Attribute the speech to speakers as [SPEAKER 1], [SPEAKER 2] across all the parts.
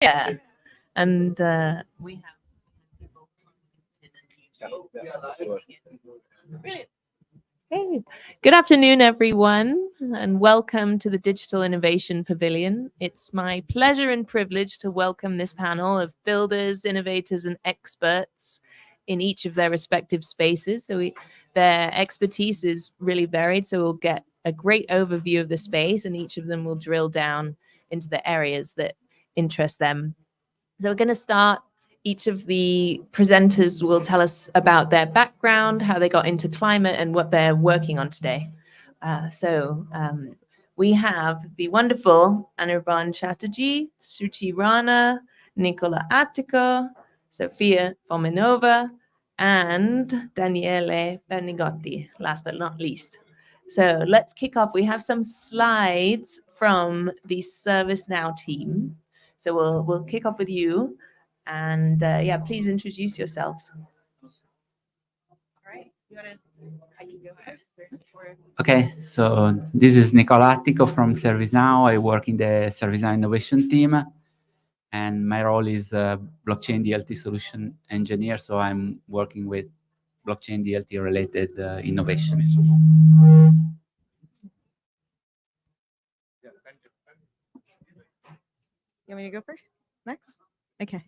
[SPEAKER 1] Yeah, and we have people from Brilliant. Hey, good afternoon, everyone, and welcome to the Digital Innovation Pavilion. It's my pleasure and privilege to welcome this panel of builders, innovators, and experts in each of their respective spaces. Their expertise is really varied, so we'll get a great overview of the space, and each of them will drill down into the areas that interest them. So we're going to start. Each of the presenters will tell us about their background, how they got into climate, and what they're working on today. We have the wonderful Anirban Chatterjee, Suchi Rana, Nicola Attico, Sofia Fomenova, and Daniele Bernigotti, last but not least. So let's kick off. We have some slides from the ServiceNow team. So we'll kick off with you. And yeah, please introduce yourselves.
[SPEAKER 2] All right. I can go first.
[SPEAKER 3] Okay, so this is Nicola Attico from ServiceNow. I work in the ServiceNow innovation team, and my role is blockchain DLT solution engineer. So I'm working with blockchain DLT related innovations.
[SPEAKER 2] You want me to go first? Next? Okay,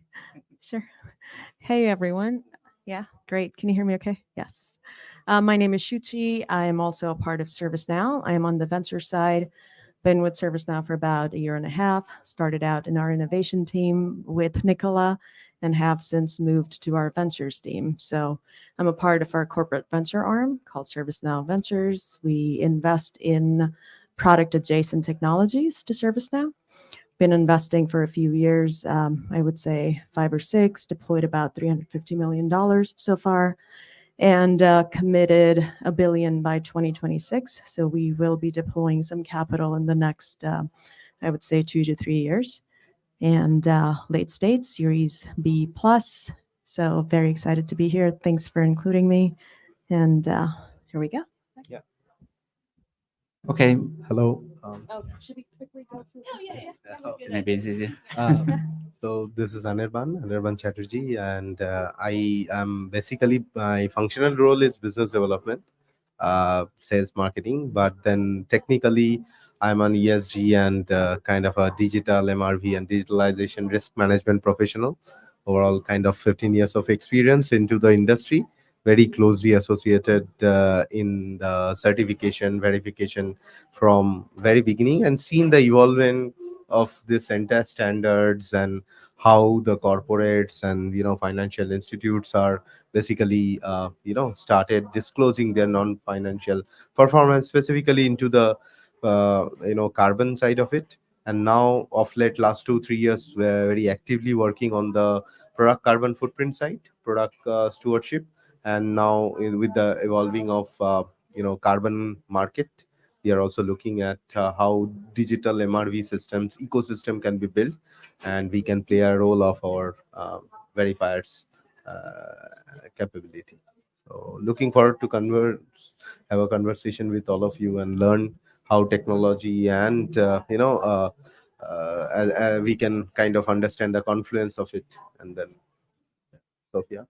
[SPEAKER 2] sure. Hey, everyone. Yeah, great. Can you hear me okay? Yes. My name is Shuchi. I am also a part of ServiceNow. I am on the venture side. Been with ServiceNow for about a year and a half. Started out in our innovation team with Nicola and have since moved to our ventures team. So I'm a part of our corporate venture arm called ServiceNow Ventures. We invest in product adjacent technologies to ServiceNow. Been investing for a few years, I would say 5 or 6, deployed about $350 million so far, and committed $1 billion by 2026. So we will be deploying some capital in the next, I would say 2 to 3 years. And late stage, Series B plus. So very excited to be here. Thanks for including me. And here we go.
[SPEAKER 4] Yeah.
[SPEAKER 3] Okay,
[SPEAKER 4] Hello.
[SPEAKER 2] Should we quickly go through?
[SPEAKER 1] Oh, yeah.
[SPEAKER 3] maybe it's easier.
[SPEAKER 4] So this is Anirban Chatterjee, and I am basically, my functional role is business development, sales marketing, but then technically I'm an ESG and kind of a digital MRV and digitalization risk management professional. Overall, kind of 15 years of experience into the industry, very closely associated in the certification verification from very beginning, and seen the evolvement of this entire standards and how the corporates and financial institutes are basically started disclosing their non-financial performance, specifically into the carbon side of it. And now of late last 2-3 years we're very actively working on the product carbon footprint side, product stewardship. And now with the evolving of carbon market, we are also looking at how digital MRV systems ecosystem can be built, and we can play a role of our verifiers capability. So looking forward to have a conversation with all of you and learn how technology and we can kind of understand the confluence of it. And then Sophia.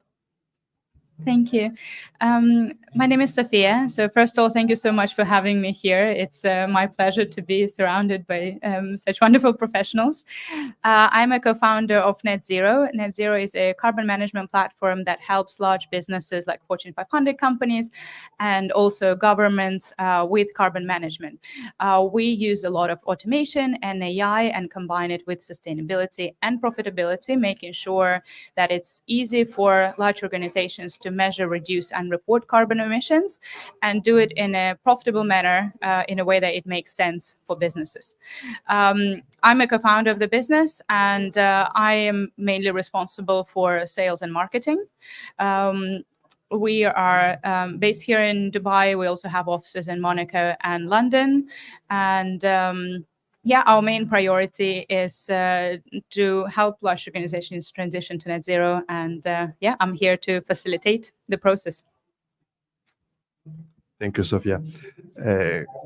[SPEAKER 5] Thank you. My name is Sophia. So first of all, thank you so much for having me here. It's my pleasure to be surrounded by such wonderful professionals. I'm a co-founder of Net Zero. Net Zero is a carbon management platform that helps large businesses like Fortune 500 companies and also governments with carbon management. We use a lot of automation and AI and combine it with sustainability and profitability, making sure that it's easy for large organizations to measure, reduce, and report carbon emissions, and do it in a profitable manner, in a way that it makes sense for businesses. I'm a co-founder of the business, and I am mainly responsible for sales and marketing. We are based here in Dubai. We also have offices in Monaco and London. And our main priority is to help large organizations transition to net zero. And I'm here to facilitate the process.
[SPEAKER 6] Thank you, Sofia.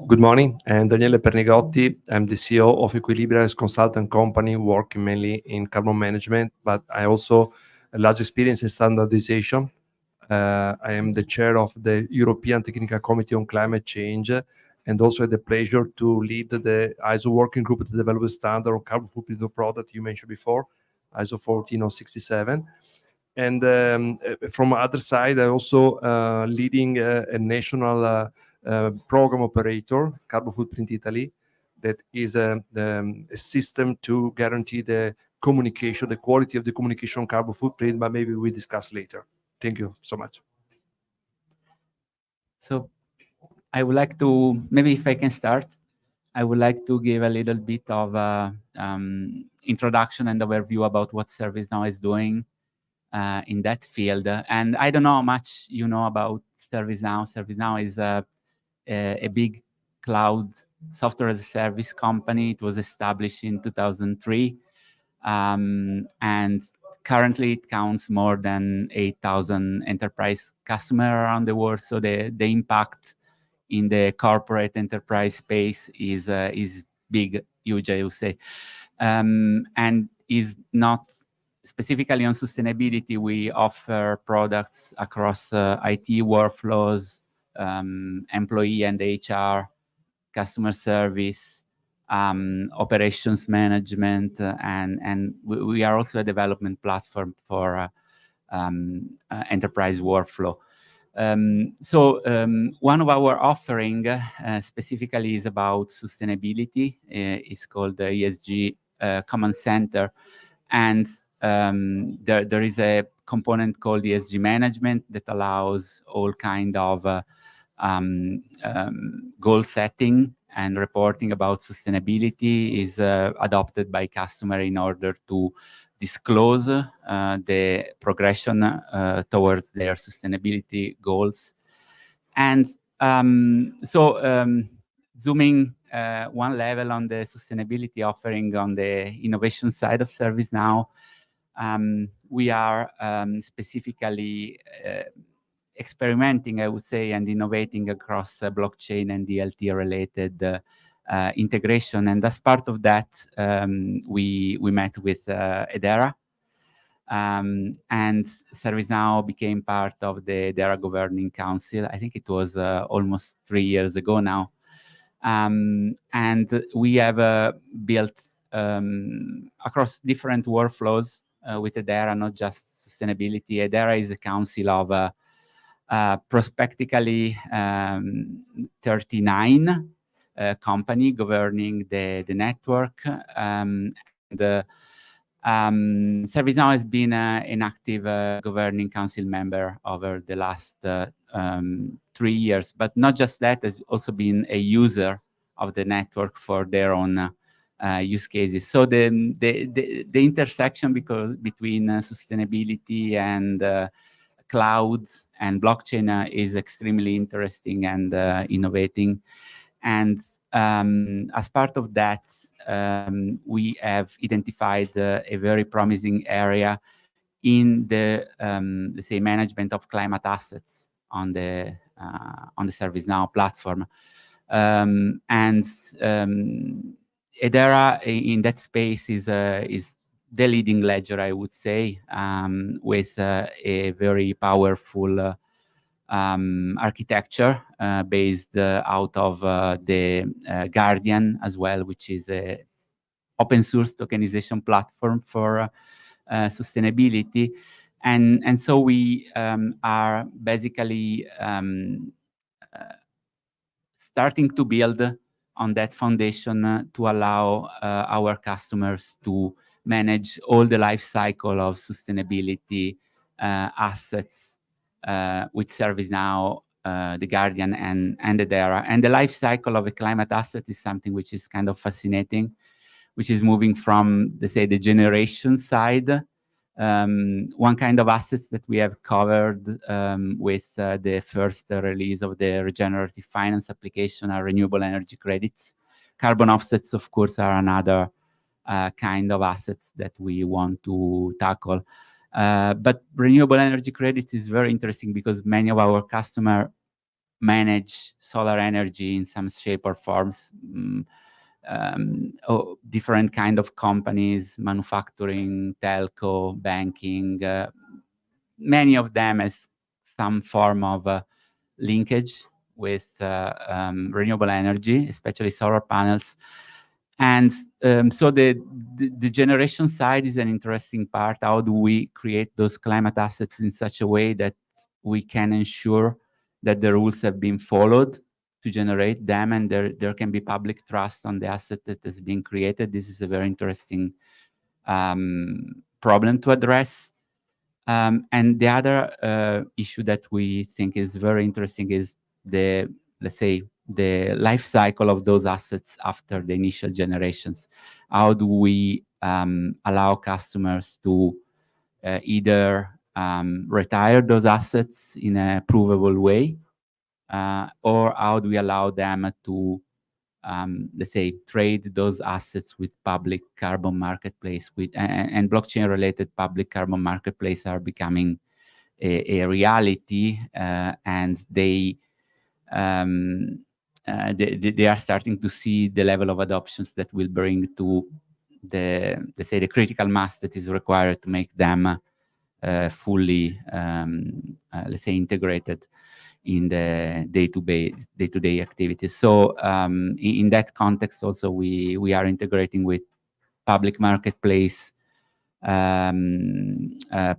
[SPEAKER 6] Good morning. I'm Daniele Pernigotti. I'm the CEO of Equilibria as consultant company working mainly in carbon management, but I also a large experience in standardization. I am the chair of the European Technical Committee on Climate Change, and also had the pleasure to lead the ISO working group to develop a standard on carbon footprint of product you mentioned before, ISO 14067. And from other side, I also leading a national program operator, Carbon Footprint Italy, that is a system to guarantee the communication, the quality of the communication on carbon footprint, but maybe we discuss later. Thank you so much.
[SPEAKER 3] So I would like to, maybe if I can start, I would like to give a little bit of introduction and overview about what ServiceNow is doing in that field. And I don't know how much you know about ServiceNow. ServiceNow is a big cloud software as a service company. It was established in 2003. And currently it counts more than 8,000 enterprise customers around the world. So the impact in the corporate enterprise space is big, huge, I would say. And is not specifically on sustainability. We offer products across IT workflows, employee and HR, customer service, operations management, and we are also a development platform for enterprise workflow. One of our offering specifically is about sustainability. It's called the ESG Command Center, and there is a component called ESG management that allows all kind of goal setting and reporting about sustainability is adopted by customer in order to disclose the progression towards their sustainability goals. And zooming one level on the sustainability offering on the innovation side of ServiceNow, we are specifically experimenting, I would say, and innovating across blockchain and DLT related integration. And as part of that, we met with Edera, and ServiceNow became part of the Edera Governing Council. I think it was almost 3 years ago now. And we have built across different workflows with Edera, not just sustainability. Edera is a council of prospectively 39 company governing the network. ServiceNow has been an active governing council member over the last 3 years, but not just that, has also been a user of the network for their own use cases. So the intersection between sustainability and cloud and blockchain is extremely interesting and innovating. And as part of that, we have identified a very promising area in the, let's say, management of climate assets on the ServiceNow platform. Edera in that space is the leading ledger, I would say, with a very powerful architecture based out of the Guardian as well, which is a open source tokenization platform for sustainability. And so we are basically starting to build on that foundation to allow our customers to manage all the life cycle of sustainability assets with ServiceNow, the Guardian, and Edera. And the life cycle of a climate asset is something which is kind of fascinating, which is moving from, let's say, the generation side. One kind of assets that we have covered with the first release of the regenerative finance application are renewable energy credits. Carbon offsets, of course, are another kind of assets that we want to tackle. But renewable energy credits is very interesting because many of our customers manage solar energy in some shape or forms. Different kind of companies, manufacturing, telco, banking, many of them has some form of linkage with renewable energy, especially solar panels. And so the generation side is an interesting part. How do we create those climate assets in such a way that we can ensure that the rules have been followed to generate them, and there can be public trust on the asset that has been created? This is a very interesting problem to address. And the other issue that we think is very interesting is the, let's say, the life cycle of those assets after the initial generations. How do we allow customers to either retire those assets in a provable way, or how do we allow them to, let's say, trade those assets with public carbon marketplace, and blockchain-related public carbon marketplace are becoming a reality, and they are starting to see the level of adoptions that will bring to the, let's say, the critical mass that is required to make them fully, let's say, integrated in the day-to-day activities. So in that context, also we are integrating with public marketplace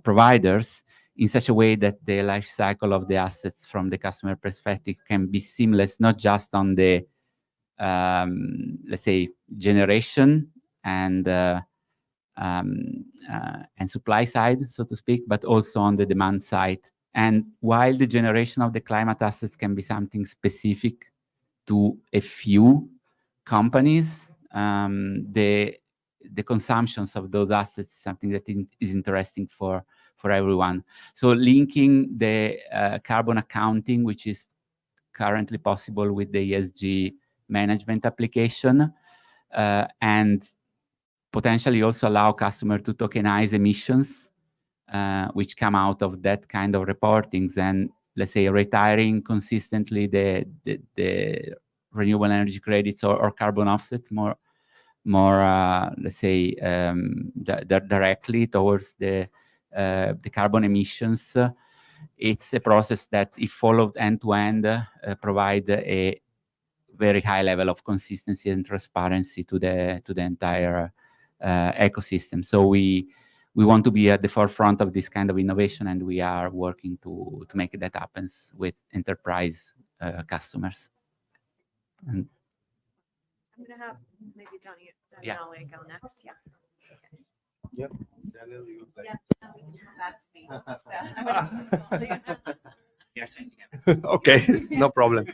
[SPEAKER 3] providers in such a way that the life cycle of the assets from the customer perspective can be seamless, not just on the let's say, generation and supply side, so to speak, but also on the demand side. And while the generation of the climate assets can be something specific to a few companies, the consumptions of those assets is something that is interesting for everyone. So linking the carbon accounting, which is currently possible with the ESG management application, and potentially also allow customers to tokenize emissions, which come out of that kind of reportings, and, let's say, retiring consistently the renewable energy credits or carbon offsets more let's say, directly towards the carbon emissions. It's a process that, if followed end to end, provide a very high level of consistency and transparency to the entire ecosystem. So we want to be at the forefront of this kind of innovation, and we are working to make that happen with enterprise customers. And
[SPEAKER 2] I'm going to have maybe Daniele
[SPEAKER 3] Yeah.
[SPEAKER 2] go next. Yeah.
[SPEAKER 4] Yep. Daniel, you would like-
[SPEAKER 2] Now we can come back to me.
[SPEAKER 6] Okay, no problem.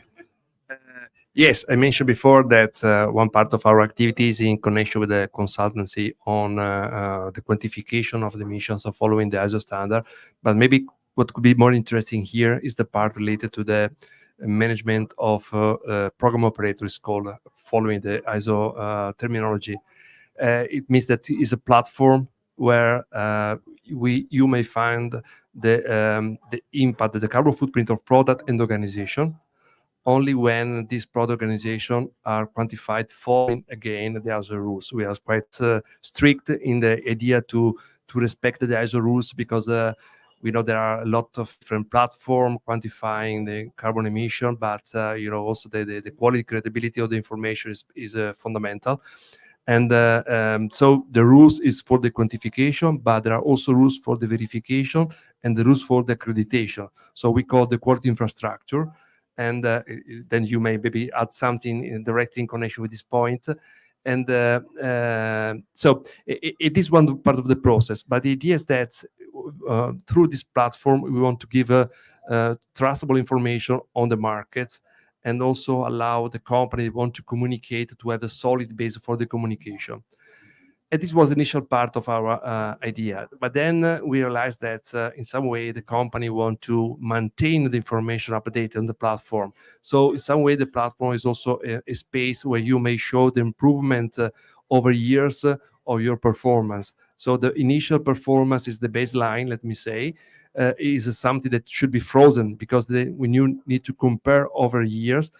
[SPEAKER 6] Yes, I mentioned before that one part of our activity is in connection with the consultancy on the quantification of the emissions of following the ISO standard. But maybe what could be more interesting here is the part related to the management of program operators, called following the ISO terminology. It means that it is a platform where you may find the impact, the carbon footprint of product and organization, only when these product organizations are quantified following, again, the ISO rules. We are quite strict in the idea to respect the ISO rules, because we know there are a lot of different platforms quantifying the carbon emission, but also the quality, credibility of the information is fundamental. And so the rules is for the quantification, but there are also rules for the verification and the rules for the accreditation. So we call the quality infrastructure. And then you may maybe add something directly in connection with this point. And so it is one part of the process. But the idea is that through this platform, we want to give trustable information on the market, and also allow the company who want to communicate to have a solid base for the communication. And this was the initial part of our idea. But then we realized that in some way the company want to maintain the information updated on the platform. So in some way the platform is also a space where you may show the improvement over years of your performance. So the initial performance is the baseline, let me say. is something that should be frozen, because when you need to compare over years,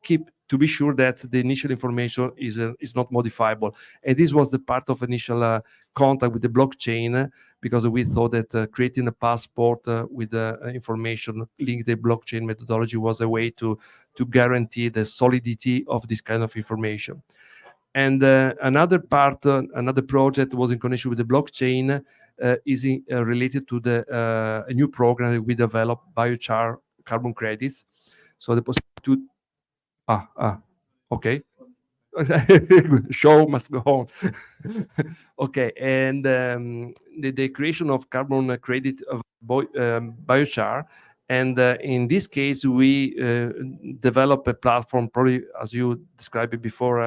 [SPEAKER 6] keep to be sure that the initial information is not modifiable. And this was the part of initial contact with the blockchain, because we thought that creating a passport with information linked to the blockchain methodology was a way to guarantee the solidity of this kind of information. And another project was in connection with the blockchain, is related to a new program that we developed, biochar carbon credits. So the possibility to okay. Show must go on. Okay, and the creation of carbon credit of biochar, and in this case we develop a platform, probably as you described it before,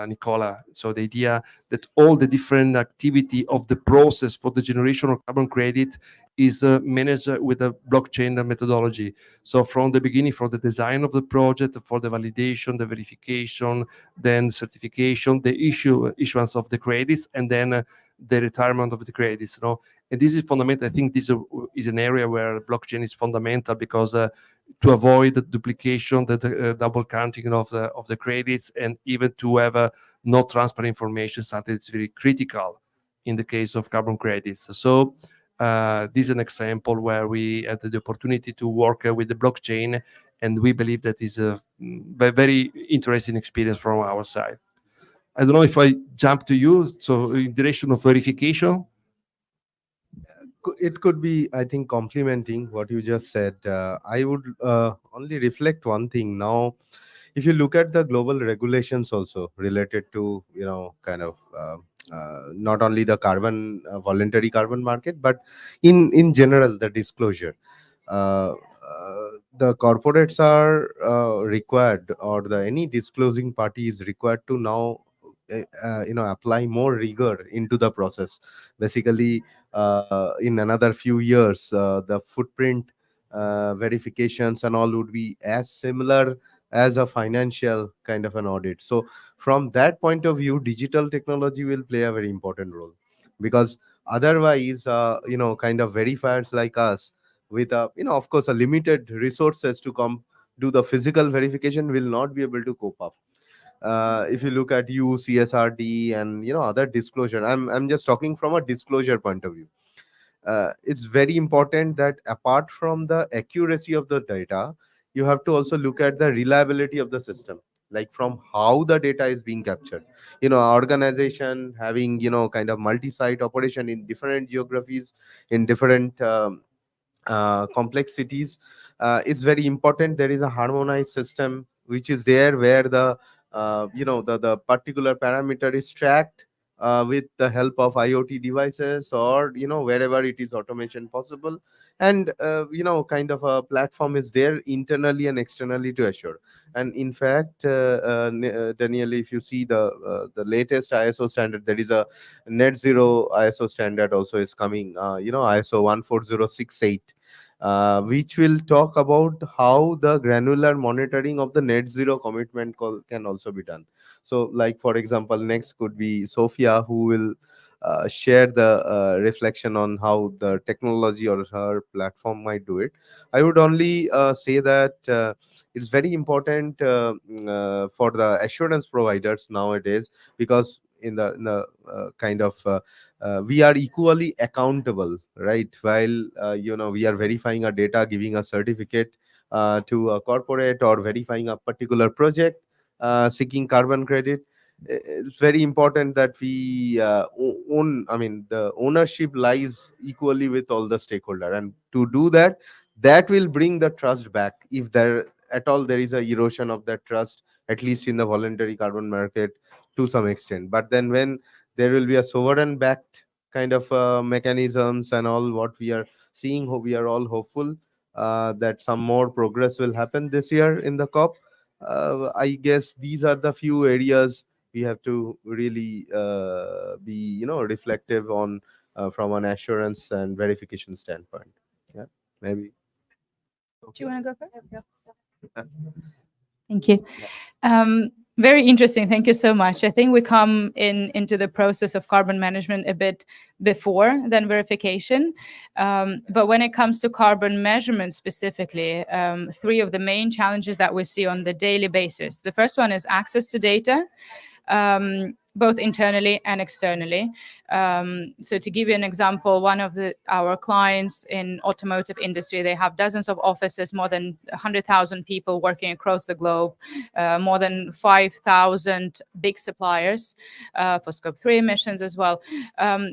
[SPEAKER 6] Nicola. So the idea that all the different activity of the process for the generation of carbon credit is managed with a blockchain methodology. So from the beginning, for the design of the project, for the validation, the verification, then certification, the issuance of the credits, and then the retirement of the credits. And this is fundamental. I think this is an area where blockchain is fundamental, because to avoid the duplication, the double counting of the credits, and even to have no transparent information, something that's very critical in the case of carbon credits. So this is an example where we had the opportunity to work with the blockchain, and we believe that is a very interesting experience from our side. I don't know if I jump to you, so in direction of verification.
[SPEAKER 4] It could be, I think, complementing what you just said. I would only reflect one thing now. If you look at the global regulations also related to, kind of not only the carbon voluntary carbon market, but in general the disclosure, the corporates are required, or any disclosing party is required to now apply more rigor into the process. Basically, in another few years, the footprint verifications and all would be as similar as a financial kind of an audit. So from that point of view, digital technology will play a very important role, because otherwise, kind of verifiers like us, with of course a limited resources to come do the physical verification, will not be able to cope up. If you look at CSRD and other disclosure, I'm just talking from a disclosure point of view. It's very important that apart from the accuracy of the data, you have to also look at the reliability of the system, like from how the data is being captured. Organization having kind of multi-site operation in different geographies, in different complexities. It's very important there is a harmonized system which is there, where the particular parameter is tracked with the help of IoT devices, or wherever it is automation possible, and kind of a platform is there internally and externally to assure. And in fact, Daniel, if you see the latest ISO standard, there is a net zero ISO standard also is coming, ISO 14068, which will talk about how the granular monitoring of the net zero commitment can also be done. So, like, for example, next could be Sophia, who will share the reflection on how the technology or her platform might do it. I would only say that it's very important for the assurance providers nowadays, because in the kind of we are equally accountable, right? While we are verifying our data, giving a certificate to a corporate, or verifying a particular project, seeking carbon credit. It's very important that we own. I mean, the ownership lies equally with all the stakeholder, and to do that, that will bring the trust back. If there at all there is a erosion of that trust, at least in the voluntary carbon market, to some extent. But then when there will be a sovereign backed kind of mechanisms and all, what we are seeing, we are all hopeful that some more progress will happen this year in the COP. I guess these are the few areas we have to really be reflective on from an assurance and verification standpoint. Yeah, maybe.
[SPEAKER 5] Do you want to go first? Thank you. Very interesting. Thank you so much. I think we come into the process of carbon management a bit before than verification. But when it comes to carbon measurement specifically, three of the main challenges that we see on the daily basis. The first one is access to data, both internally and externally. So to give you an example, one of our clients in automotive industry, they have dozens of offices, more than 100,000 people working across the globe, more than 5,000 big suppliers for Scope 3 emissions as well.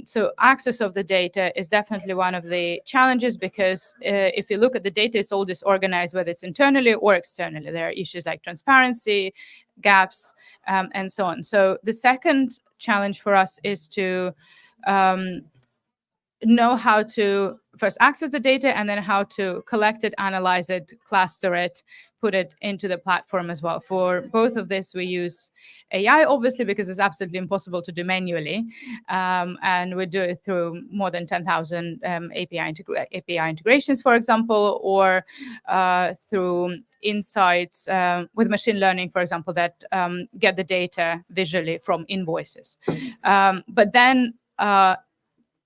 [SPEAKER 5] So access of the data is definitely one of the challenges, because if you look at the data, it's all disorganized, whether it's internally or externally. There are issues like transparency, gaps, and so on. So the second challenge for us is to know how to first access the data, and then how to collect it, analyze it, cluster it, put it into the platform as well. For both of this, we use AI, obviously, because it's absolutely impossible to do manually. And we do it through more than 10,000 API integrations, for example, or through insights with machine learning, for example, that get the data visually from invoices. But then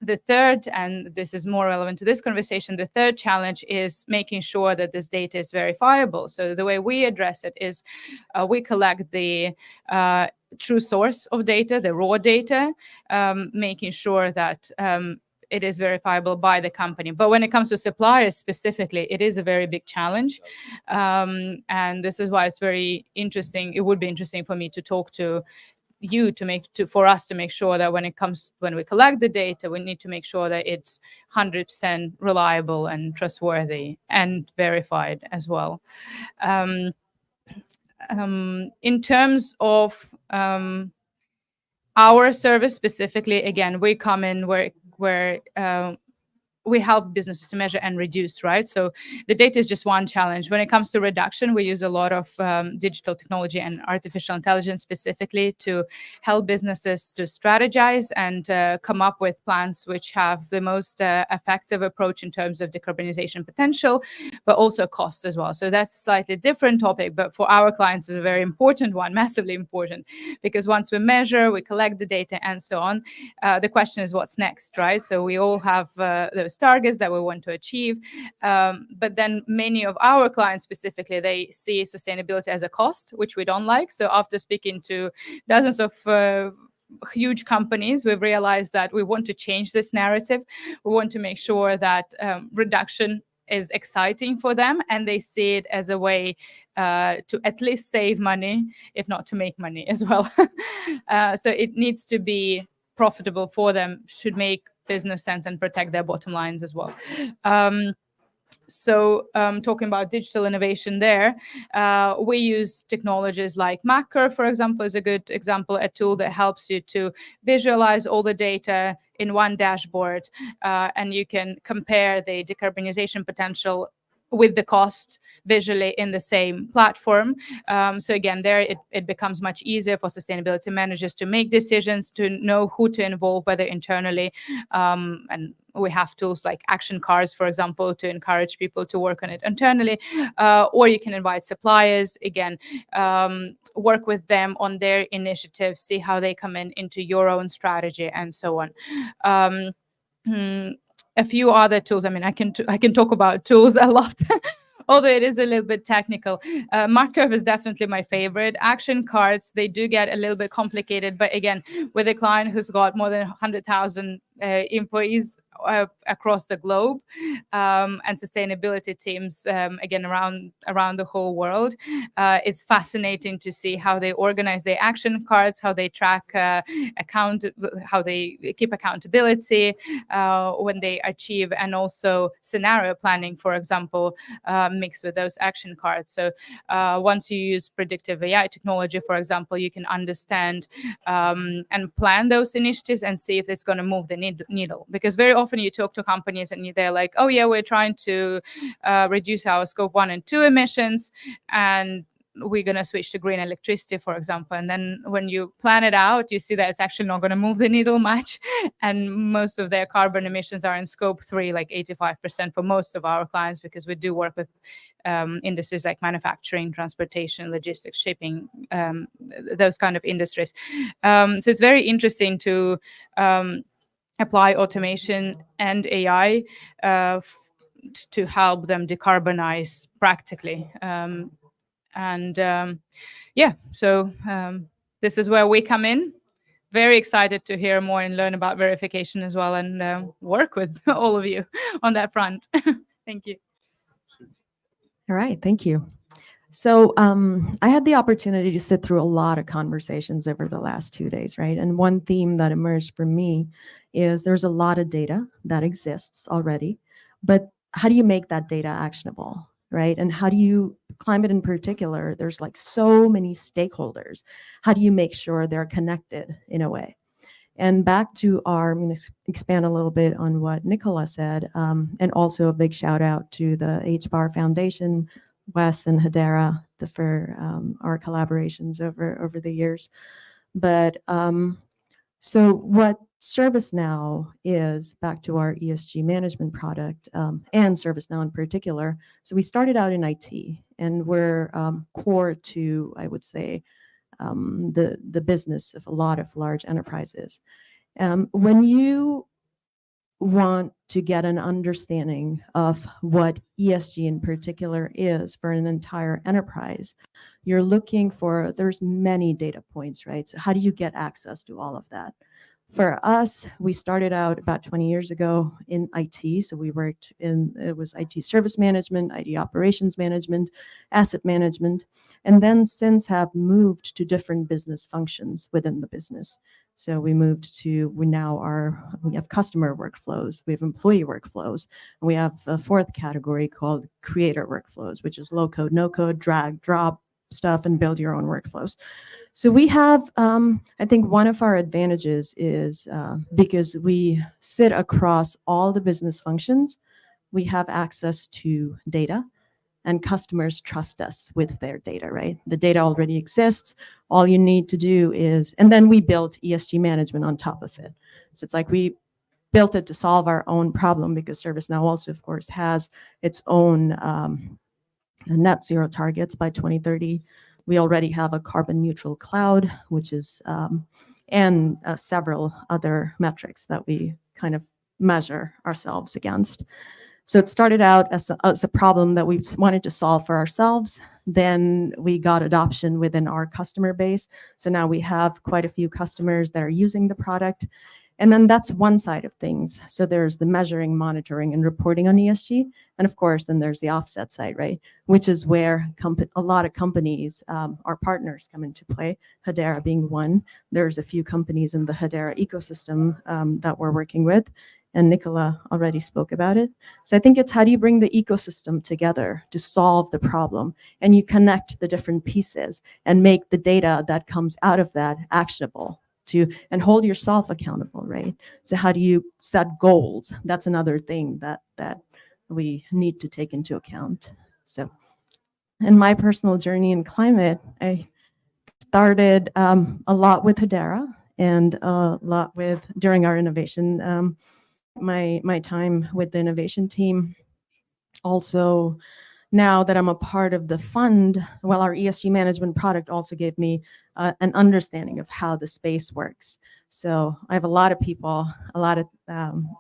[SPEAKER 5] the third, and this is more relevant to this conversation, the third challenge is making sure that this data is verifiable. So the way we address it is we collect the true source of data, the raw data, making sure that it is verifiable by the company. But when it comes to suppliers specifically, it is a very big challenge. And this is why it's very interesting. It would be interesting for me to talk to you for us to make sure that when we collect the data, we need to make sure that it's 100% reliable and trustworthy and verified as well. In terms of our service specifically, again, we come in where we help businesses to measure and reduce, right? So the data is just one challenge. When it comes to reduction, we use a lot of digital technology and artificial intelligence specifically to help businesses to strategize and come up with plans which have the most effective approach in terms of decarbonization potential, but also cost as well. So that's a slightly different topic, but for our clients is a very important one, massively important, because once we measure, we collect the data and so on, the question is what's next, right? So we all have those targets that we want to achieve. But then many of our clients specifically, they see sustainability as a cost, which we don't like. So after speaking to dozens of huge companies, we've realized that we want to change this narrative. We want to make sure that reduction is exciting for them, and they see it as a way to at least save money, if not to make money as well. So it needs to be profitable for them, should make business sense and protect their bottom lines as well. So talking about digital innovation there, we use technologies like MapCurve, for example, is a good example, a tool that helps you to visualize all the data in one dashboard, and you can compare the decarbonization potential with the cost visually in the same platform. So again, there it becomes much easier for sustainability managers to make decisions, to know who to involve, whether internally, and we have tools like action cards, for example, to encourage people to work on it internally, or you can invite suppliers, again, work with them on their initiatives, see how they come into your own strategy, and so on. A few other tools. I mean, I can talk about tools a lot, although it is a little bit technical. MapCurve is definitely my favorite. Action cards, they do get a little bit complicated, but again, with a client who's got more than 100,000 employees across the globe, and sustainability teams, again, around the whole world, it's fascinating to see how they organize their action cards, how they track how they keep accountability when they achieve, and also scenario planning, for example, mixed with those action cards. So once you use predictive AI technology, for example, you can understand and plan those initiatives and see if it's going to move the needle. Because very often you talk to companies and they're like, oh yeah, we're trying to reduce our scope 1 and 2 emissions, and we're going to switch to green electricity, for example. And then when you plan it out, you see that it's actually not going to move the needle much. And most of their carbon emissions are in scope 3, like 85% for most of our clients, because we do work with industries like manufacturing, transportation, logistics, shipping, those kind of industries. So it's very interesting to apply automation and AI to help them decarbonize practically. So this is where we come in. Very excited to hear more and learn about verification as well, and work with all of you on that front. Thank you.
[SPEAKER 2] All right, thank you. So I had the opportunity to sit through a lot of conversations over the last 2 days, right? And one theme that emerged for me is there's a lot of data that exists already, but how do you make that data actionable, right? And how do you, climate in particular, there's like so many stakeholders. How do you make sure they're connected in a way? And back to I'm going to expand a little bit on what Nicola said, and also a big shout out to the HBAR Foundation, Wes and Hedera for our collaborations over the years. But so what ServiceNow is, back to our ESG management product, and ServiceNow in particular. So we started out in IT, and we're core to, I would say, the business of a lot of large enterprises. When you want to get an understanding of what ESG in particular is for an entire enterprise, you're looking for, there's many data points, right? So how do you get access to all of that? For us, we started out about 20 years ago in IT. So we worked in, it was IT service management, IT operations management, asset management, and then since have moved to different business functions within the business. So we moved to, we have customer workflows, we have employee workflows, and we have a fourth category called creator workflows, which is low code, no code, drag, drop stuff and build your own workflows. So we have, I think one of our advantages is because we sit across all the business functions, we have access to data, and customers trust us with their data, right? The data already exists. All you need to do is, and then we built ESG management on top of it. So it's like we built it to solve our own problem, because ServiceNow also, of course, has its own net zero targets by 2030. We already have a carbon neutral cloud, which is, and several other metrics that we kind of measure ourselves against. So it started out as a problem that we wanted to solve for ourselves. Then we got adoption within our customer base. So now we have quite a few customers that are using the product. And then that's one side of things. So there's the measuring, monitoring, and reporting on ESG. And of course, then there's the offset side, right? Which is where a lot of companies, our partners, come into play, Hedera being one. There's a few companies in the Hedera ecosystem that we're working with, and Nicola already spoke about it. So I think it's how do you bring the ecosystem together to solve the problem, and you connect the different pieces and make the data that comes out of that actionable and hold yourself accountable, right? So how do you set goals? That's another thing that we need to take into account. So in my personal journey in climate, I started a lot with Hedera and a lot during our innovation, my time with the innovation team. Also, now that I'm a part of the fund, well, our ESG management product also gave me an understanding of how the space works. So I have a lot of people, a lot of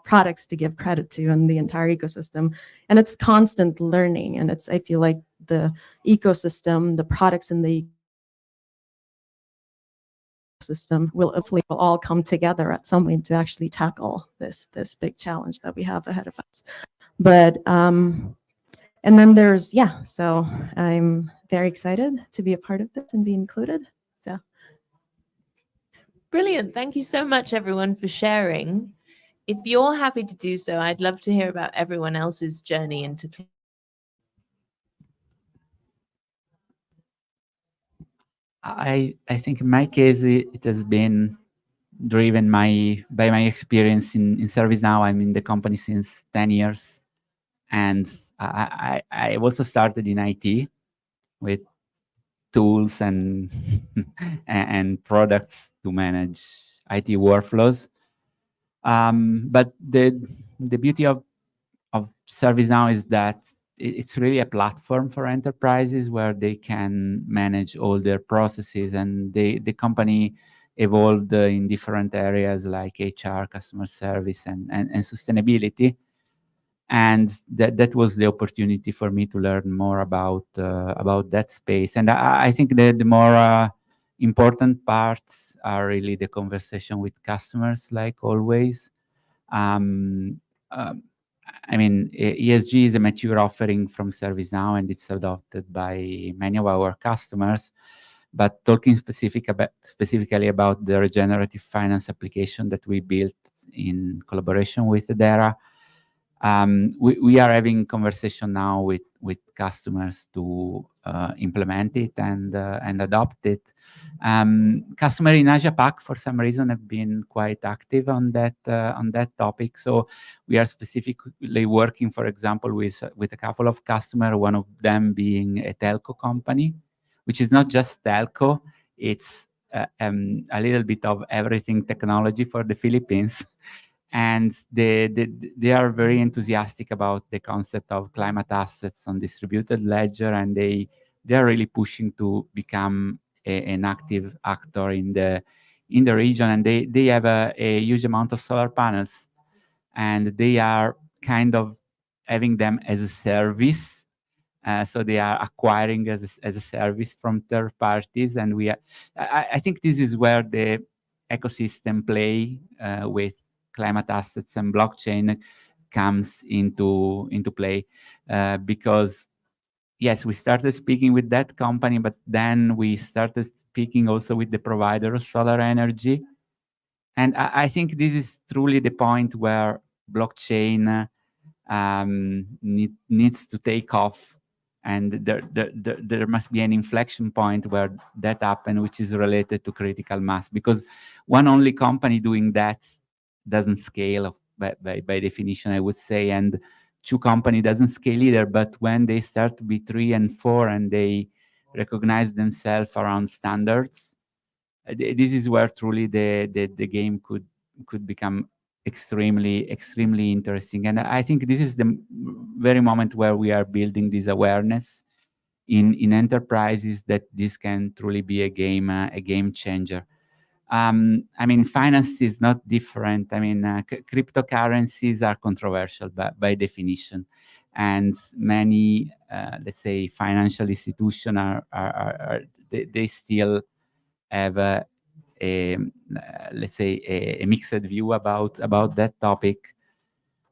[SPEAKER 2] products to give credit to in the entire ecosystem. And it's constant learning. And I feel like the ecosystem, the products in the system will all come together at some point to actually tackle this big challenge that we have ahead of us. But and then there's, so I'm very excited to be a part of this and be included. So
[SPEAKER 1] Brilliant. Thank you so much, everyone, for sharing. If you're happy to do so, I'd love to hear about everyone else's journey into.
[SPEAKER 3] I think in my case, it has been driven by my experience in ServiceNow. I'm in the company since 10 years. And I also started in IT with tools and and products to manage IT workflows. But the beauty of ServiceNow is that it's really a platform for enterprises where they can manage all their processes, and the company evolved in different areas like HR, customer service, and sustainability. And that was the opportunity for me to learn more about that space. And I think the more important parts are really the conversation with customers, like always. Um, I mean, ESG is a mature offering from ServiceNow, and it's adopted by many of our customers. But talking specifically about the regenerative finance application that we built in collaboration with Edera, we are having conversation now with customers to implement it and adopt it. Customer in Asia Pac, for some reason, have been quite active on that topic. So we are specifically working, for example, with a couple of customers. One of them being a telco company, which is not just telco; it's a little bit of everything technology for the Philippines. And they are very enthusiastic about the concept of climate assets on distributed ledger, and they are really pushing to become an active actor in the region. And they have a huge amount of solar panels, and they are kind of having them as a service. So they are acquiring as a service from third parties, and I think this is where the ecosystem play with climate assets and blockchain comes into play, because yes, we started speaking with that company, but then we started speaking also with the provider of solar energy. And I think this is truly the point where blockchain needs to take off, and there must be an inflection point where that happens, which is related to critical mass, because one only company doing that doesn't scale by definition, I would say, and two company doesn't scale either. But when they start to be 3 and 4 and they recognize themselves around standards, this is where truly the game could become extremely interesting. And I think this is the very moment where we are building this awareness in enterprises that this can truly be a game changer. I mean, finance is not different. I mean, cryptocurrencies are controversial by definition, and many, let's say, financial institutions they still have let's say a mixed view about that topic.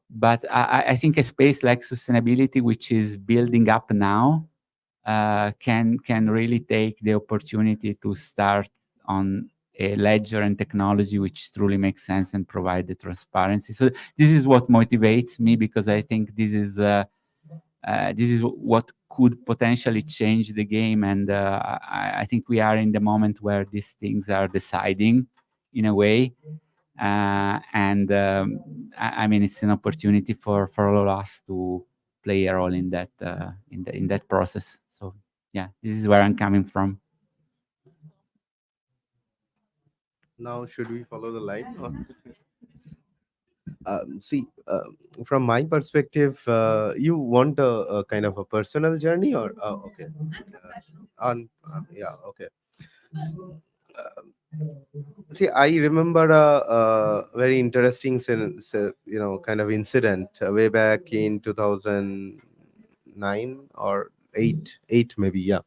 [SPEAKER 3] But I think a space like sustainability, which is building up now, can really take the opportunity to start on a ledger and technology which truly makes sense and provide the transparency. So this is what motivates me, because I think this is what could potentially change the game. And I think we are in the moment where these things are deciding in a way. And I mean, it's an opportunity for all of us to play a role in that in that process. So yeah, this is where I'm coming from.
[SPEAKER 4] Now, should we follow the line? Or? See, from my perspective, you want a kind of a personal journey, or okay, yeah, okay. See, I remember a very interesting, kind of incident way back in 2009 or 8 maybe, yeah.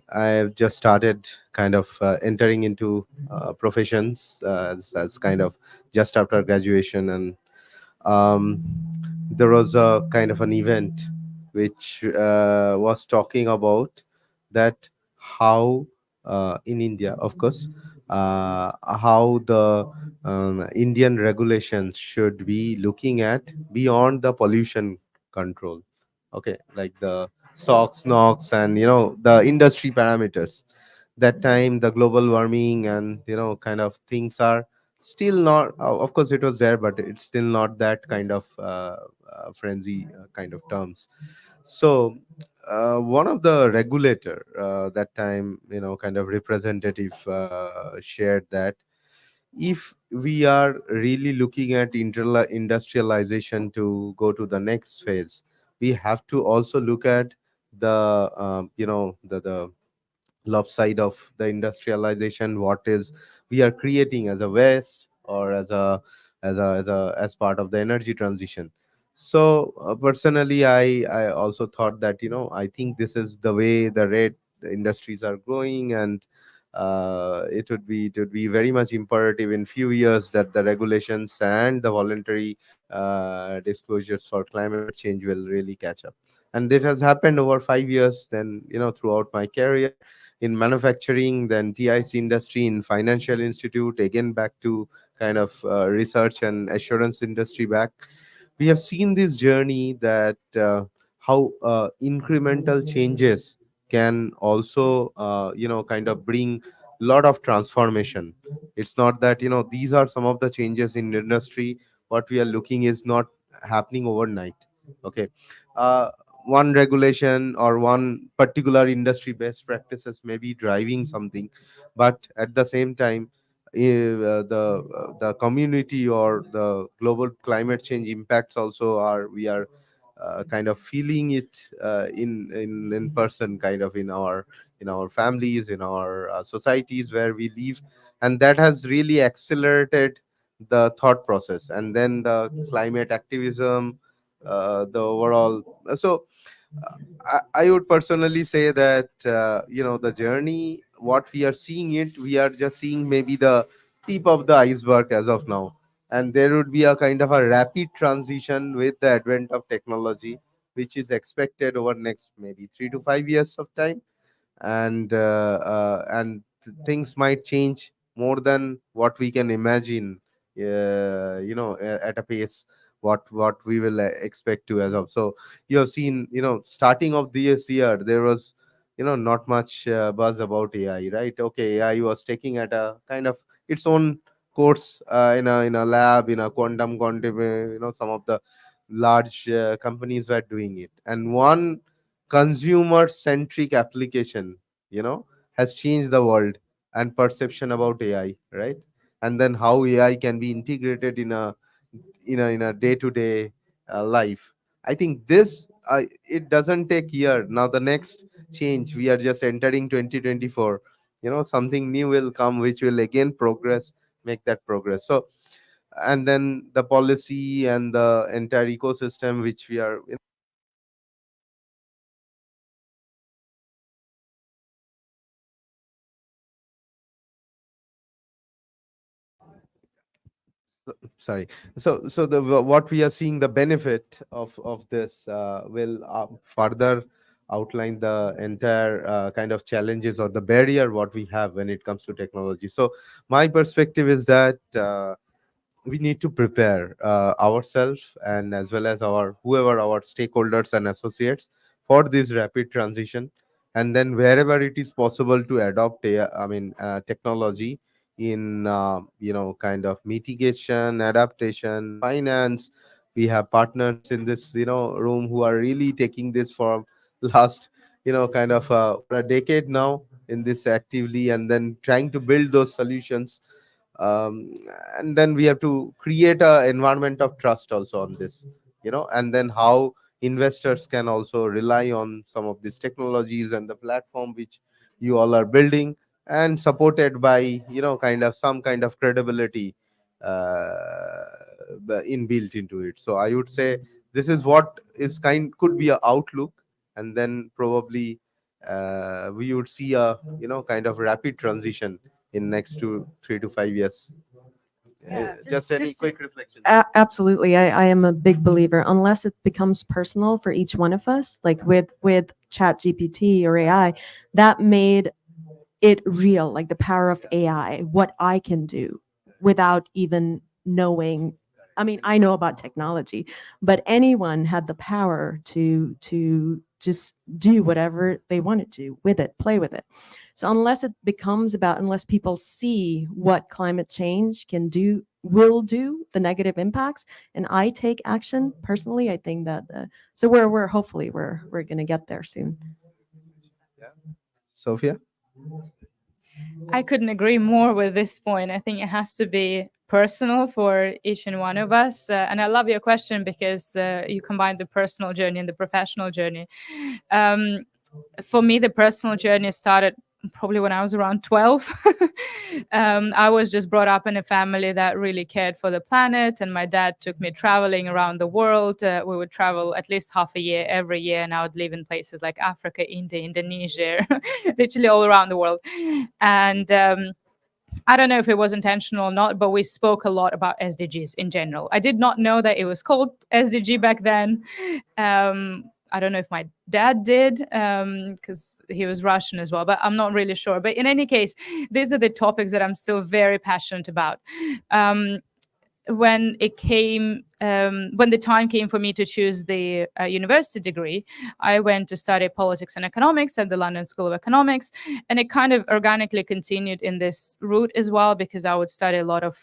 [SPEAKER 4] I've just started kind of entering into professions as kind of just after graduation, and there was a kind of an event which was talking about that how in India, of course, how the Indian regulations should be looking at beyond the pollution control. Okay, like the SOx, NOx, and the industry parameters. That time, the global warming and kind of things are still not. Of course, it was there, but it's still not that kind of frenzy kind of terms. So one of the regulator that time, kind of representative shared that if we are really looking at industrialization to go to the next phase, we have to also look at the the love side of the industrialization, what is we are creating as a waste or as part of the energy transition. So personally, I also thought that, I think this is the way the red industries are growing, and it would be very much imperative in few years that the regulations and the voluntary disclosures for climate change will really catch up. And it has happened over 5 years, then, throughout my career in manufacturing, then TIC industry, in financial institute, again back to kind of research and assurance industry back. We have seen this journey that how incremental changes can also kind of bring lot of transformation. It's not that, these are some of the changes in industry. What we are looking is not happening overnight. Okay. uh, One regulation or one particular industry best practices may be driving something, but at the same time, the community or the global climate change impacts also are we are kind of feeling it in person, kind of in our families, in our societies where we live. And that has really accelerated the thought process, and then the climate activism, the overall. So I would personally say that the journey, what we are seeing it, we are just seeing maybe the tip of the iceberg as of now, and there would be a kind of a rapid transition with the advent of technology, which is expected over next maybe 3 to 5 years of time. And things might change more than what we can imagine, at a pace what we will expect to as of. So you have seen, starting of this year, there was, not much buzz about AI, right? Okay, AI was taking at a kind of its own course in a lab, in a quantum, some of the large companies were doing it, and one consumer centric application, has changed the world and perception about AI, right? And then how AI can be integrated in a day-to-day life. I think this, it doesn't take year. Now the next change, we are just entering 2024. Something new will come, which will again progress, make that progress. So, and then the policy and the entire ecosystem, which we are. Sorry. So what we are seeing, the benefit of this will further outline the entire kind of challenges or the barrier what we have when it comes to technology. So my perspective is that we need to prepare ourselves, and as well as our whoever our stakeholders and associates, for this rapid transition. And then wherever it is possible to adopt technology in kind of mitigation, adaptation, finance. We have partners in this room who are really taking this for last kind of over a decade now in this actively, and then trying to build those solutions. um, and then we have to create a environment of trust also on this, and then how investors can also rely on some of these technologies and the platform which you all are building, and supported by kind of some kind of credibility inbuilt into it. So I would say this is what is kind could be a outlook, and then probably we would see a kind of rapid transition in next 3 to 5 years.
[SPEAKER 2] Yeah,
[SPEAKER 4] Just any
[SPEAKER 2] just-
[SPEAKER 4] quick reflection.
[SPEAKER 2] Absolutely. I am a big believer, unless it becomes personal for each one of us, like with Chat GPT or AI, that made it real, like the power of AI, what I can do without even knowing. I mean, I know about technology, but anyone had the power to just do whatever they wanted to with it, play with it. So unless people see what climate change will do, the negative impacts, and I take action personally, I think that so we're hopefully we're going to get there soon.
[SPEAKER 4] Sophia?
[SPEAKER 5] I couldn't agree more with this point. I think it has to be personal for each and one of us. And I love your question because you combine the personal journey and the professional journey. For me, the personal journey started probably when I was around 12. I was just brought up in a family that really cared for the planet, and my dad took me traveling around the world. We would travel at least half a year every year, and I would live in places like Africa, India, Indonesia, literally all around the world. And I don't know if it was intentional or not, but we spoke a lot about SDGs in general. I did not know that it was called SDG back then. I don't know if my dad did, because he was Russian as well, but I'm not really sure. But in any case, these are the topics that I'm still very passionate about. When the time came for me to choose the university degree, I went to study politics and economics at the London School of Economics, and it kind of organically continued in this route as well, because I would study a lot of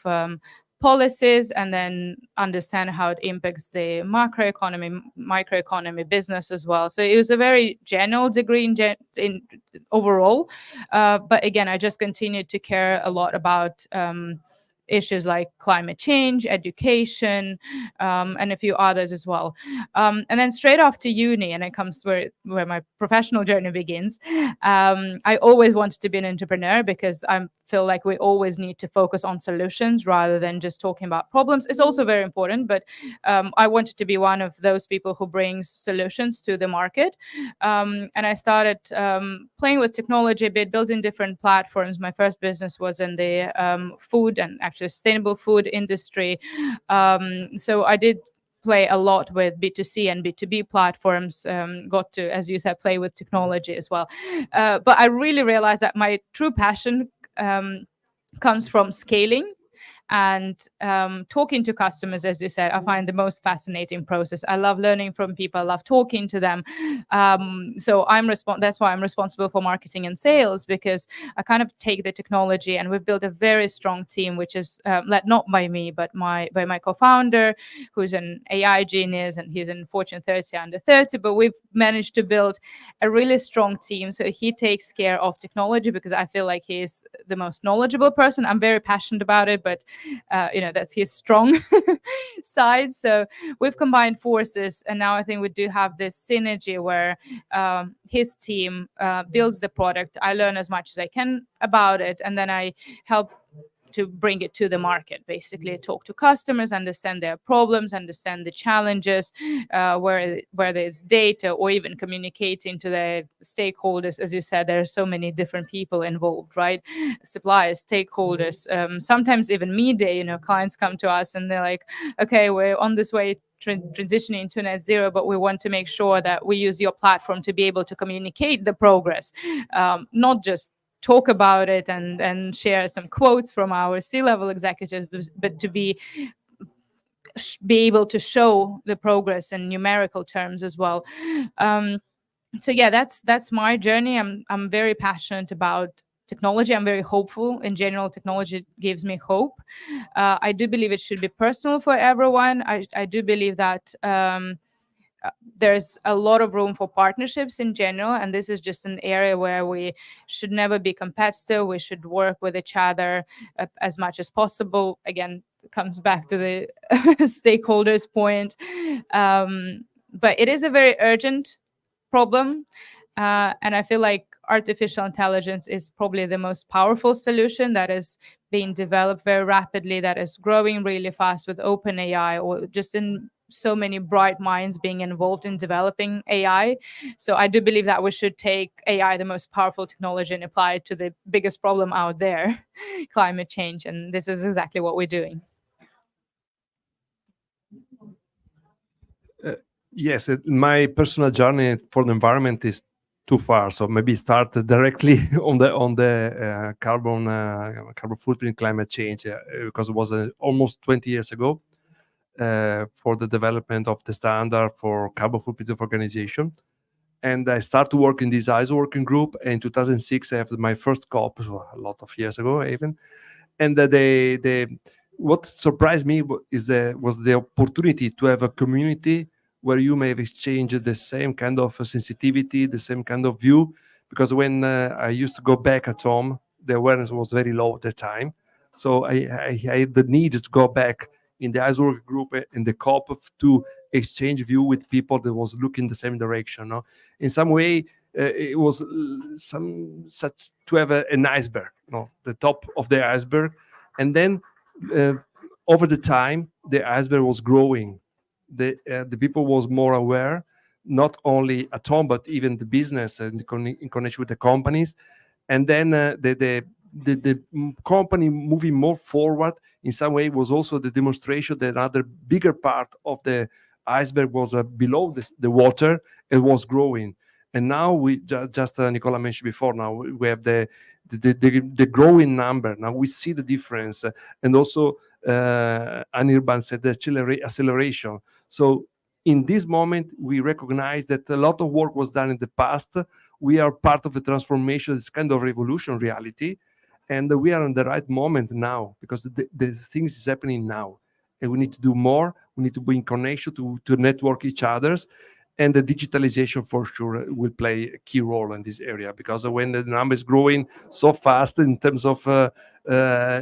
[SPEAKER 5] policies and then understand how it impacts the macroeconomy, microeconomy, business as well. So it was a very general degree in overall, but again, I just continued to care a lot about issues like climate change, education, and a few others as well. And then straight after uni, and it comes where my professional journey begins, I always wanted to be an entrepreneur, because I feel like we always need to focus on solutions rather than just talking about problems. It's also very important, but I wanted to be one of those people who brings solutions to the market. And I started playing with technology a bit, building different platforms. My first business was in the food and actually sustainable food industry. So I did play a lot with B2C and B2B platforms, got to, as you said, play with technology as well. But I really realized that my true passion comes from scaling and talking to customers. As you said, I find the most fascinating process. I love learning from people. I love talking to them. So that's why I'm responsible for marketing and sales, because I kind of take the technology, and we've built a very strong team, which is led not by me, but by my co-founder, who's an AI genius, and he's in Fortune 30 under 30. But we've managed to build a really strong team. So he takes care of technology, because I feel like he's the most knowledgeable person. I'm very passionate about it, but that's his strong side. So we've combined forces, and now I think we do have this synergy where his team builds the product. I learn as much as I can about it, and then I help to bring it to the market, basically talk to customers, understand their problems, understand the challenges, where there's data, or even communicating to their stakeholders. As you said, there are so many different people involved, right? Suppliers, stakeholders, sometimes even media. Clients come to us and they're like, okay, we're on this way transitioning to net zero, but we want to make sure that we use your platform to be able to communicate the progress, not just talk about it and share some quotes from our C-level executives, but to be able to show the progress in numerical terms as well. So yeah, that's my journey. I'm very passionate about technology. I'm very hopeful. In general, technology gives me hope. I do believe it should be personal for everyone. I do believe that there's a lot of room for partnerships in general, and this is just an area where we should never be competitive. We should work with each other as much as possible. Again, it comes back to the stakeholders point, but it is a very urgent problem, and I feel like artificial intelligence is probably the most powerful solution that is being developed very rapidly, that is growing really fast with OpenAI, or just in so many bright minds being involved in developing AI. So I do believe that we should take AI, the most powerful technology, and apply it to the biggest problem out there, climate change. And this is exactly what we're doing.
[SPEAKER 6] Yes, my personal journey for the environment is too far, so maybe start directly on the carbon footprint, climate change, because it was almost 20 years ago. For the development of the standard for carbon footprint of organization. And I started to work in this ISO working group. In 2006, I have my first COP, so a lot of years ago even. And what surprised me was the opportunity to have a community where you may have exchanged the same kind of sensitivity, the same kind of view. Because when I used to go back at home, the awareness was very low at the time. So I had the need to go back in the ISO working group in the COP to exchange view with people that was looking the same direction. No? In some way, it was some such to have an iceberg, no, the top of the iceberg, and then over the time the iceberg was growing. The people was more aware, not only at home but even the business and in connection with the companies, and then the company moving more forward in some way was also the demonstration that another bigger part of the iceberg was below the water. It was growing. And now we just Nicola mentioned before. Now we have the growing number. Now we see the difference, and also Anirban said the acceleration. So in this moment, we recognize that a lot of work was done in the past. We are part of the transformation. This kind of revolution reality, and we are in the right moment now because the things is happening now, and we need to do more. We need to be in connection to network each other's. And the digitalization for sure will play a key role in this area, because when the number is growing so fast in terms of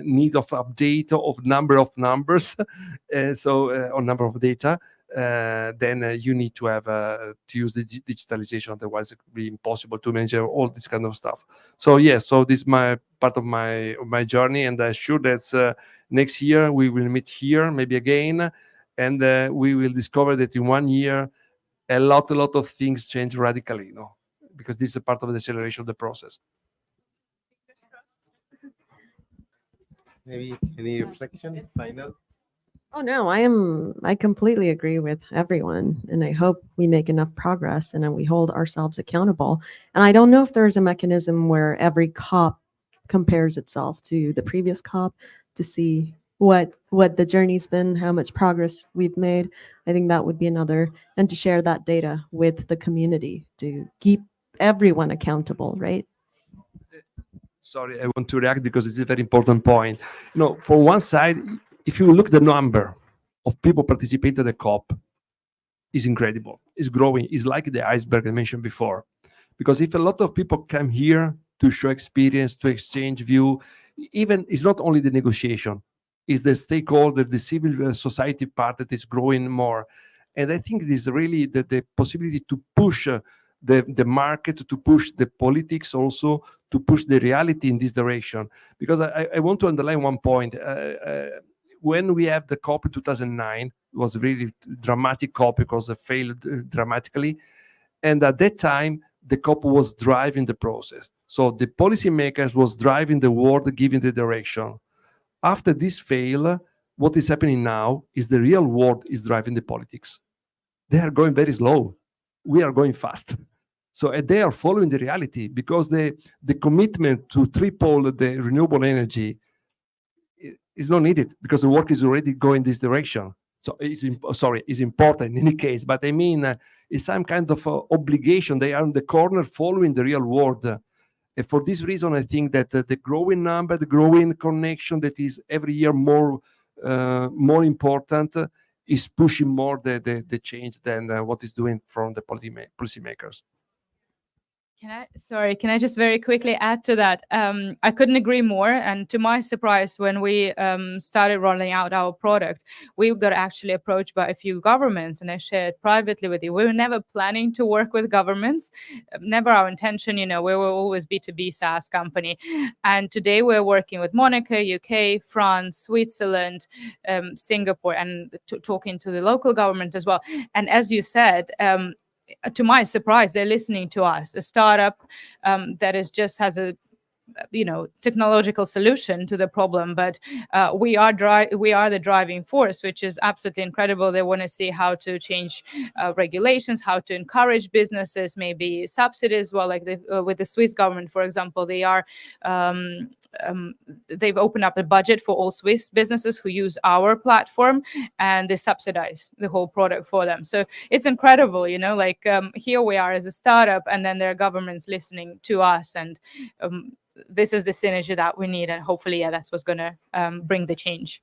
[SPEAKER 6] need of update of number of numbers, or number of data, then you need to have to use the digitalization. Otherwise, it will be impossible to manage all this kind of stuff. So yes, so this is my part of my journey, and I'm sure that next year we will meet here maybe again, and we will discover that in 1 year a lot of things change radically, because this is a part of the acceleration of the process.
[SPEAKER 4] Maybe any reflection, final?
[SPEAKER 2] Oh no, I completely agree with everyone, and I hope we make enough progress and then we hold ourselves accountable. And I don't know if there's a mechanism where every COP compares itself to the previous COP to see what the journey's been, how much progress we've made. I think that would be another, and to share that data with the community to keep everyone accountable, right?
[SPEAKER 6] Sorry, I want to react because it's a very important point. For one side, if you look at the number of people participating at the COP, is incredible. It's growing. It's like the iceberg I mentioned before. Because if a lot of people come here to show experience, to exchange view, even it's not only the negotiation, it's the stakeholder, the civil society part that is growing more. And I think it is really the possibility to push the market, to push the politics also, to push the reality in this direction. Because I want to underline one point. When we have the COP in 2009, it was a really dramatic COP because it failed dramatically. And at that time, the COP was driving the process. So the policymakers was driving the world, giving the direction. After this fail, what is happening now is the real world is driving the politics. They are going very slow. We are going fast. So they are following the reality, because the commitment to triple the renewable energy is not needed, because the work is already going this direction. So it's important in any case, but I mean, it's some kind of obligation. They are in the corner following the real world. And for this reason, I think that the growing number, the growing connection that is every year more important, is pushing more the change than what is doing from the policymakers.
[SPEAKER 5] Can I just very quickly add to that? I couldn't agree more. And to my surprise, when we started rolling out our product, we got actually approached by a few governments, and I shared privately with you. We were never planning to work with governments, never our intention. We were always B2B SaaS company. And today we're working with Monaco, UK, France, Switzerland, Singapore, and talking to the local government as well. And as you said, to my surprise, they're listening to us, a startup that has a technological solution to the problem, but we are the driving force, which is absolutely incredible. They want to see how to change regulations, how to encourage businesses, maybe subsidies. Well, like with the Swiss government, for example, they are they've opened up a budget for all Swiss businesses who use our platform, and they subsidize the whole product for them. So it's incredible, like here we are as a startup, and then there are governments listening to us, and this is the synergy that we need, and hopefully, that's what's going to bring the change.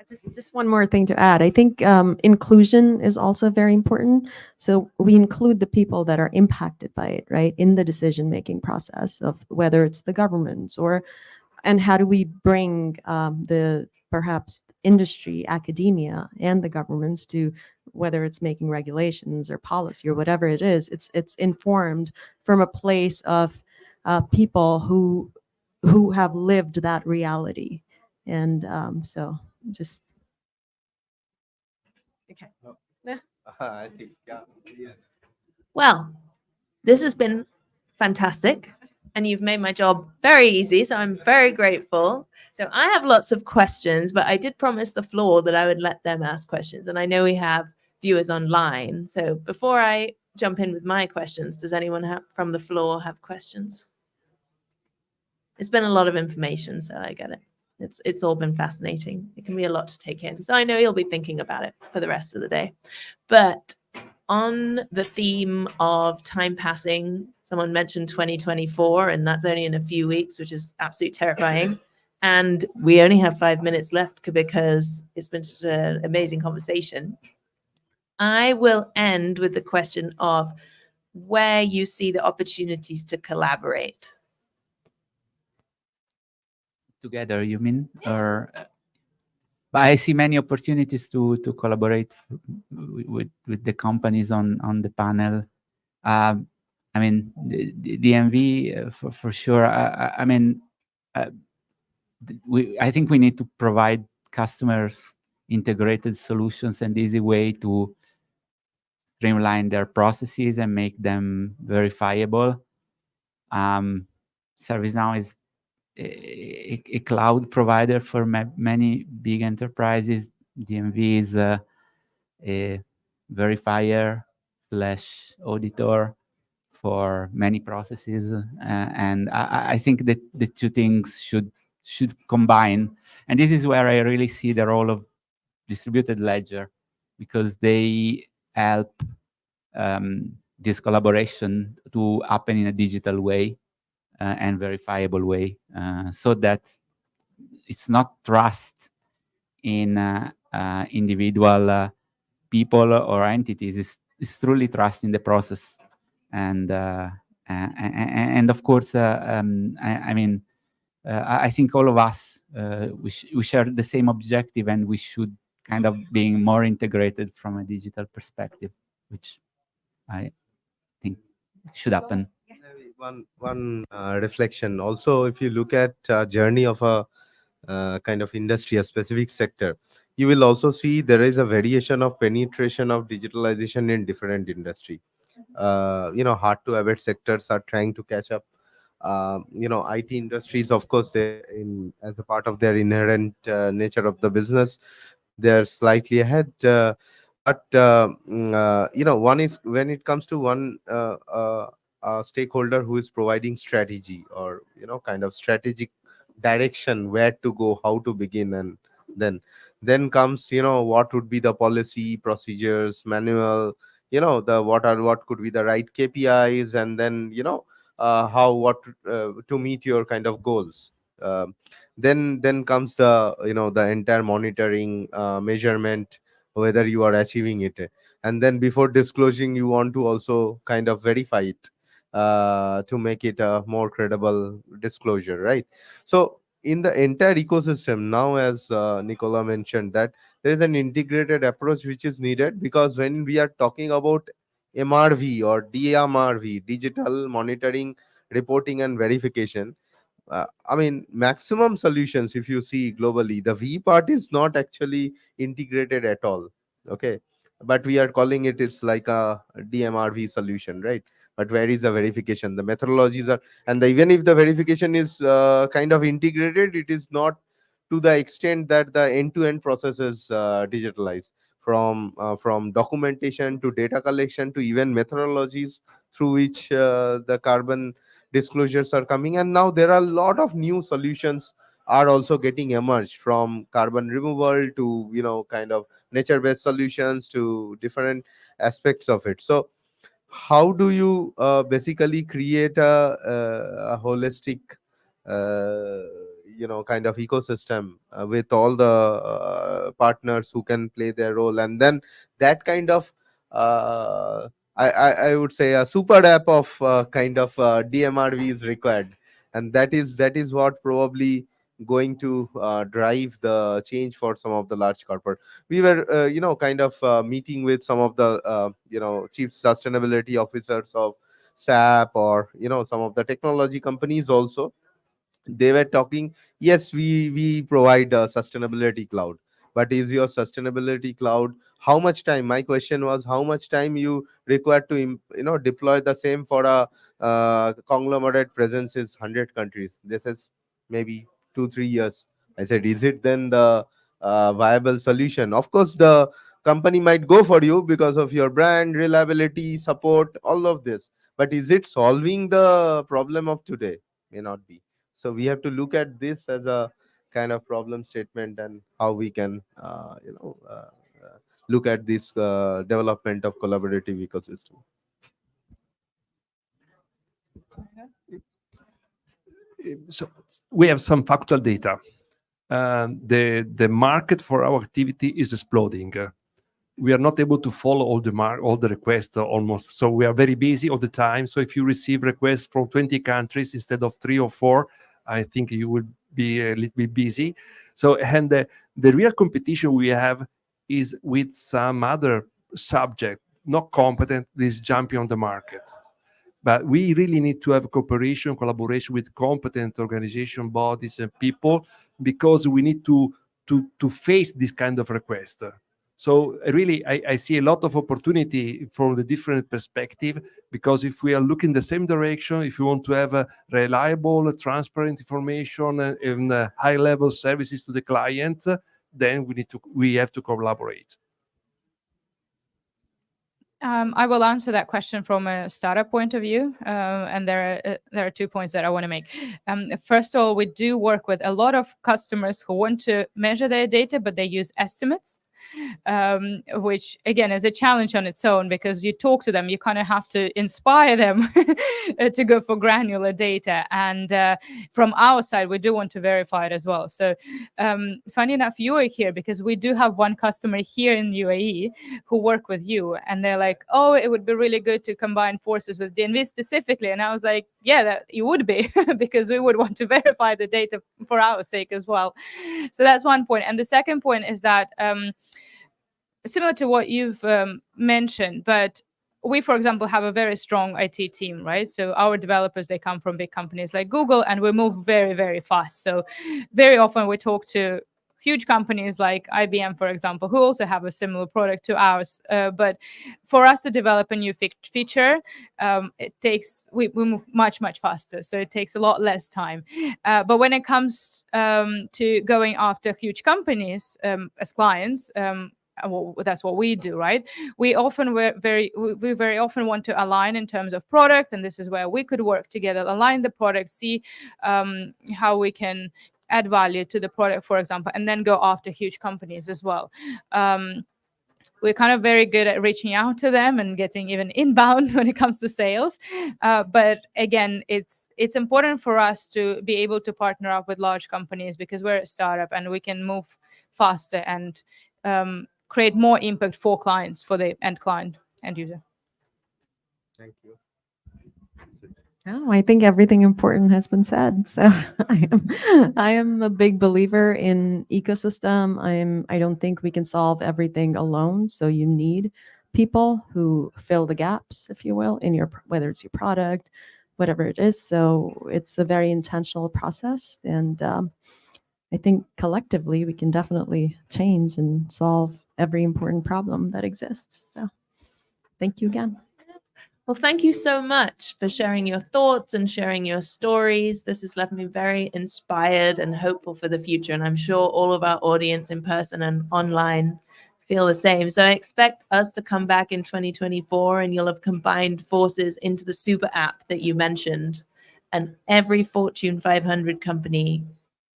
[SPEAKER 2] Just one more thing to add. I think inclusion is also very important. So we include the people that are impacted by it, right, in the decision-making process of whether it's the governments and how do we bring the perhaps industry, academia, and the governments to whether it's making regulations or policy or whatever it is. It's informed from a place of people who have lived that reality, and so. Just okay.
[SPEAKER 4] I think, yeah.
[SPEAKER 1] Well, this has been fantastic, and you've made my job very easy, so I'm very grateful. So I have lots of questions, but I did promise the floor that I would let them ask questions, and I know we have viewers online. So before I jump in with my questions, does anyone from the floor have questions? It's been a lot of information, so I get it. It's all been fascinating. It can be a lot to take in. So I know you'll be thinking about it for the rest of the day. But on the theme of time passing, someone mentioned 2024, and that's only in a few weeks, which is absolutely terrifying. And we only have 5 minutes left because it's been such an amazing conversation. I will end with the question of where you see the opportunities to collaborate.
[SPEAKER 3] Together, you mean? Or but I see many opportunities to collaborate with the companies on the panel. I mean, the DMV for sure. I mean, I think we need to provide customers integrated solutions and easy way to streamline their processes and make them verifiable. ServiceNow is a cloud provider for many big enterprises. DMV is a verifier / auditor for many processes, and I think that the two things should combine. And this is where I really see the role of distributed ledger, because they help this collaboration to happen in a digital way. And verifiable way, so that it's not trust in individual people or entities. It's truly trust in the process, and of course, I mean, I think all of us we share the same objective, and we should kind of being more integrated from a digital perspective, which I think should happen.
[SPEAKER 4] One reflection also, if you look at journey of a kind of industry, a specific sector, you will also see there is a variation of penetration of digitalization in different industry. Hard to abate sectors are trying to catch up. IT industries, of course, they as a part of their inherent nature of the business, they're slightly ahead. But one is when it comes to one stakeholder who is providing strategy, or kind of strategic direction, where to go, how to begin, and then comes what would be the policy, procedures, manual, what could be the right KPIs, and then what to meet your kind of goals. Then comes the the entire monitoring, measurement, whether you are achieving it, and then before disclosing, you want to also kind of verify it to make it a more credible disclosure, right? So in the entire ecosystem now, as Nicola mentioned, that there is an integrated approach which is needed, because when we are talking about MRV or DMRV, digital monitoring, reporting and verification, I mean, maximum solutions, if you see globally, the V part is not actually integrated at all. Okay, but we are calling it, it's like a DMRV solution, right? But where is the verification? The methodologies are, and even if the verification is kind of integrated, it is not to the extent that the end-to-end process is digitalized, from documentation to data collection to even methodologies through which the carbon disclosures are coming, and now there are a lot of new solutions are also getting emerged, from carbon removal to kind of nature-based solutions to different aspects of it. So how do you basically create a holistic kind of ecosystem with all the partners who can play their role, and then that kind of I would say a super app of kind of DMRV is required, and that is what probably going to drive the change for some of the large corporate. We were kind of meeting with some of the chief sustainability officers of SAP, or some of the technology companies also. They were talking, yes, we provide a sustainability cloud, but is your sustainability cloud, how much time, my question was, how much time you require to deploy the same for a conglomerate presence is 100 countries? This is maybe 2-3 years. I said, is it then the viable solution? Of course, the company might go for you because of your brand, reliability, support, all of this, but is it solving the problem of today? May not be. So we have to look at this as a kind of problem statement, and how we can look at this development of collaborative ecosystem.
[SPEAKER 6] So we have some factual data. The market for our activity is exploding. We are not able to follow all the requests almost. So we are very busy all the time. So if you receive requests from 20 countries instead of 3 or 4, I think you will be a little bit busy. So, and the real competition we have is with some other subject, not competent, is jumping on the market. But we really need to have cooperation, collaboration with competent organization, bodies, and people, because we need to face this kind of request. So really, I see a lot of opportunity from the different perspective, because if we are looking the same direction, if we want to have a reliable, transparent information and high-level services to the client, then we have to collaborate.
[SPEAKER 5] I will answer that question from a startup point of view, and there are 2 points that I want to make. First of all, we do work with a lot of customers who want to measure their data, but they use estimates, which again is a challenge on its own, because you talk to them, you kind of have to inspire them to go for granular data. And from our side, we do want to verify it as well. So funny enough, you are here because we do have one customer here in UAE who work with you, and they're like, oh, it would be really good to combine forces with DNV specifically. And I was like, yeah, that you would be because we would want to verify the data for our sake as well. So that's one point. And the second point is that similar to what you've mentioned, but we, for example, have a very strong IT team, right? So our developers, they come from big companies like Google, and we move very, very fast. So very often we talk to huge companies like IBM, for example, who also have a similar product to ours. But for us to develop a new feature, we move much, much faster. So it takes a lot less time. But when it comes to going after huge companies as clients, well, that's what we do, right? We very often want to align in terms of product, and this is where we could work together, align the product, see how we can add value to the product, for example, and then go after huge companies as well. We're kind of very good at reaching out to them and getting even inbound when it comes to sales. But again, it's important for us to be able to partner up with large companies, because we're a startup and we can move faster and create more impact for clients, for the end user.
[SPEAKER 4] Thank you.
[SPEAKER 2] Oh, I think everything important has been said. So I am a big believer in ecosystem. I don't think we can solve everything alone. So you need people who fill the gaps, if you will, in whether it's your product, whatever it is. So it's a very intentional process, and I think collectively we can definitely change and solve every important problem that exists. So thank you again.
[SPEAKER 1] Well, thank you so much for sharing your thoughts and sharing your stories. This has left me very inspired and hopeful for the future. And I'm sure all of our audience in person and online feel the same. So I expect us to come back in 2024 and you'll have combined forces into the super app that you mentioned. and every Fortune 500 company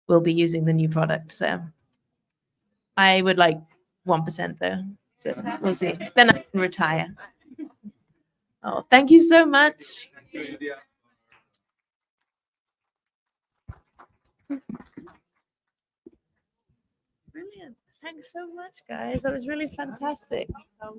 [SPEAKER 1] will be using the new product. So I would like 1% though. So we'll see. Then I can retire. Oh, thank you so much. Brilliant. Thanks so much, guys. That was really fantastic. Yeah.